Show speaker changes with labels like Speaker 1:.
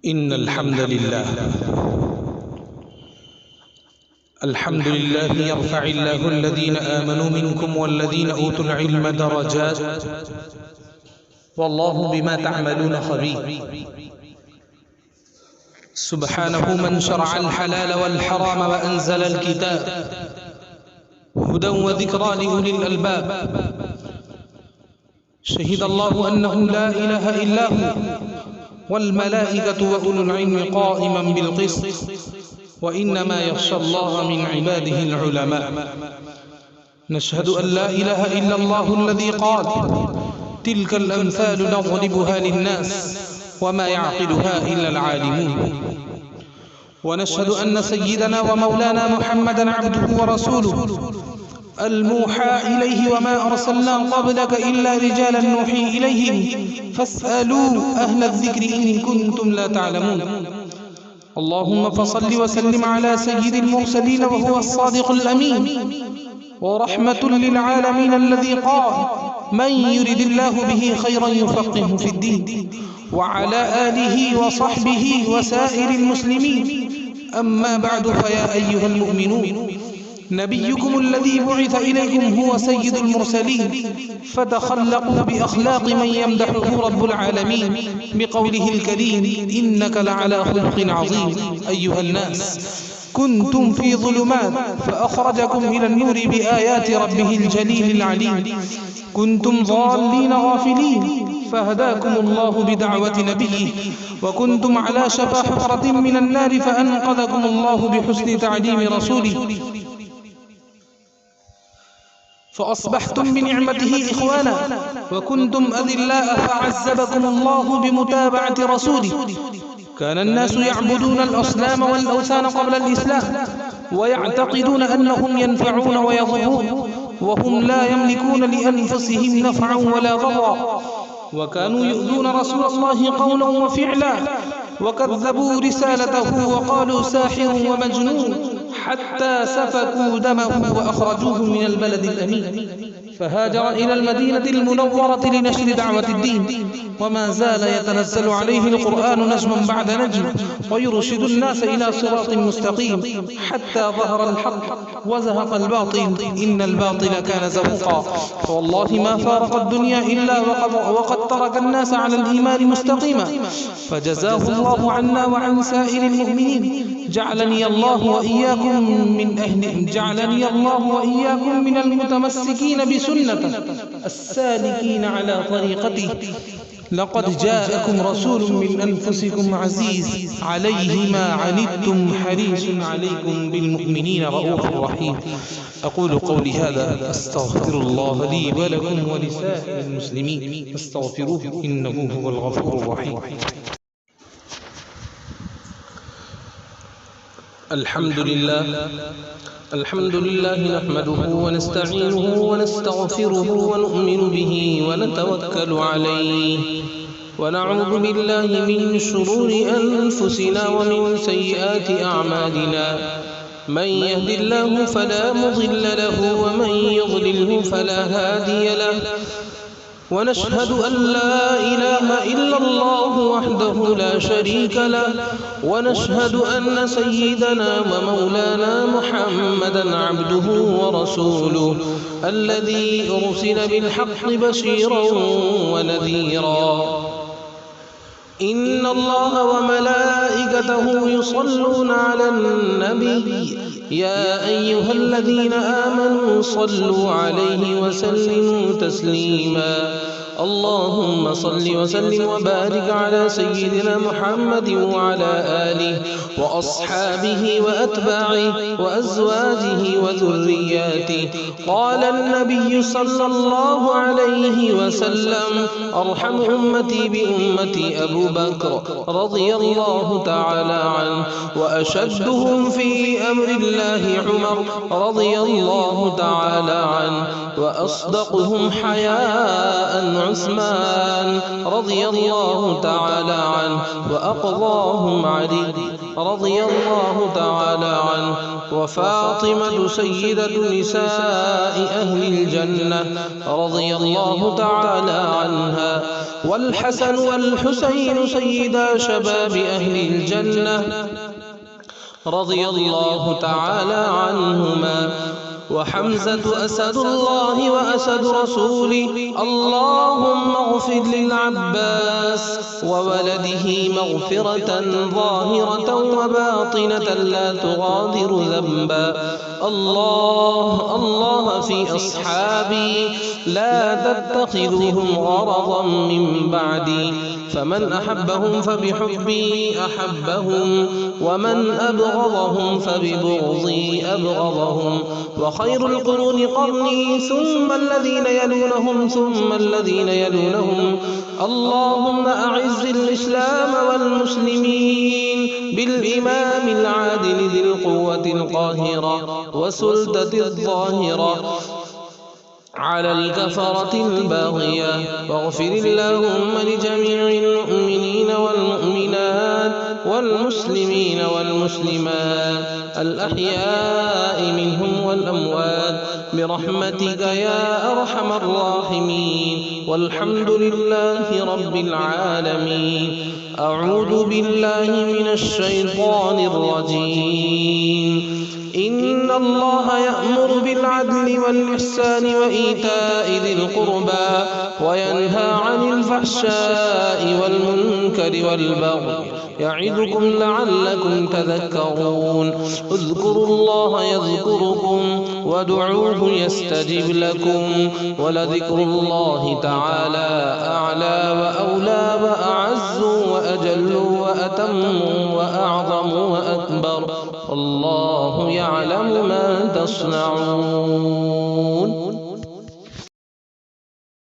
Speaker 1: إن الحمد لله يرفع الله الذين آمنوا منكم والذين أوتوا العلم درجات والله بما تعملون خبير. سبحانه من شرع الحلال والحرام وأنزل الكتاب هدى وذكرى لأولي الألباب. شهد الله أنه لا إله إلا هو والملائكة وأولو العلم قائما بالقسط وإنما يخشى الله من عباده العلماء. نشهد أن لا إله إلا الله الذي قال تلك الأمثال نضربها للناس وما يعقلها إلا العالمون. ونشهد أن سيدنا ومولانا محمدا عبده ورسوله الموحى إليه وما أرسلنا قبلك إلا رجالا نوحي إليهم فاسألوا أهل الذكر إن كنتم لا تعلمون. اللهم فصل وسلم على سيد المرسلين وهو الصادق الأمين ورحمة للعالمين الذي قال من يرد الله به خيرا يفقهه في الدين، وعلى آله وصحبه وسائر المسلمين. أما بعد، فيا أيها المؤمنون، نبيكم الذي بعث إليكم هو سيد المرسلين، فتخلقوا بأخلاق من يمدحه رب العالمين بقوله الكريم إنك لعلى خلق عظيم. أيها الناس، كنتم في ظلمات فأخرجكم إلى النور بآيات ربه الجليل العليم. كنتم ضالين غافلين فهداكم الله بدعوة نبيه، وكنتم على شفا حفرة من النار فأنقذكم الله بحسن تعليم رسوله، فأصبحتم بنعمته إخوانا، وكنتم أذلاء فعذبكم الله بمتابعة رسوله. كان الناس يعبدون الأصنام والأوثان قبل الإسلام ويعتقدون أنهم ينفعون ويضرون وهم لا يملكون لأنفسهم نفعا ولا ضرا، وكانوا يؤذون رسول الله قولا وفعلا، وكذبوا رسالته وقالوا ساحر ومجنون، حتى سفكوا دمه وأخرجوه من البلد الأمين، فهاجر إلى المدينة المنورة لنشر دعوة الدين. وما زال يتنزل عليه القرآن نجما بعد نجم ويرشد الناس إلى صراط مستقيم، حتى ظهر الحق وزهق الباطل إن الباطل كان زهوقا. فوالله ما فارق الدنيا إلا وقد ترك الناس على الإيمان مستقيما، فجزاه الله عنا وعن سائر المؤمنين. جعلني الله وإياكم من المتمسكين بسنته السالكين على طريقته. لقد جاءكم رسول من أنفسكم عزيز عليه ما عنتم حريص عليكم بالمؤمنين رؤوف رحيم. أقول قولي هذا أستغفر الله لي ولكم ولسائر المسلمين فاستغفروه إنه هو الغفور الرحيم. الحمد لله نحمده ونستعينه ونستغفره ونؤمن به ونتوكل عليه، ونعوذ بالله من شرور أنفسنا ومن سيئات أعمالنا. من يهد الله فلا مضل له ومن يضلله فلا هادي له، ونشهد أن لا إله إلا الله وحده لا شريك له، ونشهد أن سيدنا ومولانا محمدا عبده ورسوله الذي أرسل بالحق بشيرا ونذيرا. إن الله وملائكته يصلون على النبي يا أيها الذين آمنوا صلوا عليه وسلموا تسليما. اللهم صل وسلم وبارك على سيدنا محمد وعلى آله وأصحابه وأتباعه وأزواجه وذرياته. قال النبي صلى الله عليه وسلم أرحم أمتي بأمتي أبو بكر رضي الله تعالى عنه، وأشدهم في أمر الله عمر رضي الله تعالى عنه، وأصدقهم حياء
Speaker 2: عثمان رضي الله تعالى عنه، وأقضاهم علي رضي الله تعالى عنه، وفاطمة سيدة نساء أهل الجنة رضي الله تعالى عنها، والحسن والحسين سيدا شباب أهل الجنة رضي الله تعالى عنهما، وحمزة أسد الله وأسد رسوله. اللهم اغفر للعباس وولده مغفرة ظاهرة وباطنة لا تغادر ذنبا. الله في أصحابي لا تتخذوهم غرضا من بعدي، فمن أحبهم فبحبي أحبهم، ومن أبغضهم فببغضي أبغضهم. وخير القرون قرني ثم الذين يلونهم ثم الذين يلونهم. اللهم أعز الإسلام والمسلمين بالإمام العادل ذي القوة القاهرة وسلطة الظاهرة على الكفرة الباغية. واغفر اللهم لجميع المؤمنين والمؤمنات والمسلمين والمسلمات الأحياء منهم والأموات برحمتك يا أرحم الراحمين، والحمد لله رب العالمين. أعوذ بالله من الشيطان الرجيم. إن الله يأمر بالعدل والإحسان وإيتاء ذي القربى وينهى عن الفحشاء والمنكر والبغي يعظكم لعلكم تذكرون. اذكروا الله يذكركم وادعوه يستجب لكم، ولذكر الله تعالى أعلى وأولى وأعز وأجل وأتم وأعظم وأكبر. والله يعلم ما تصنعون.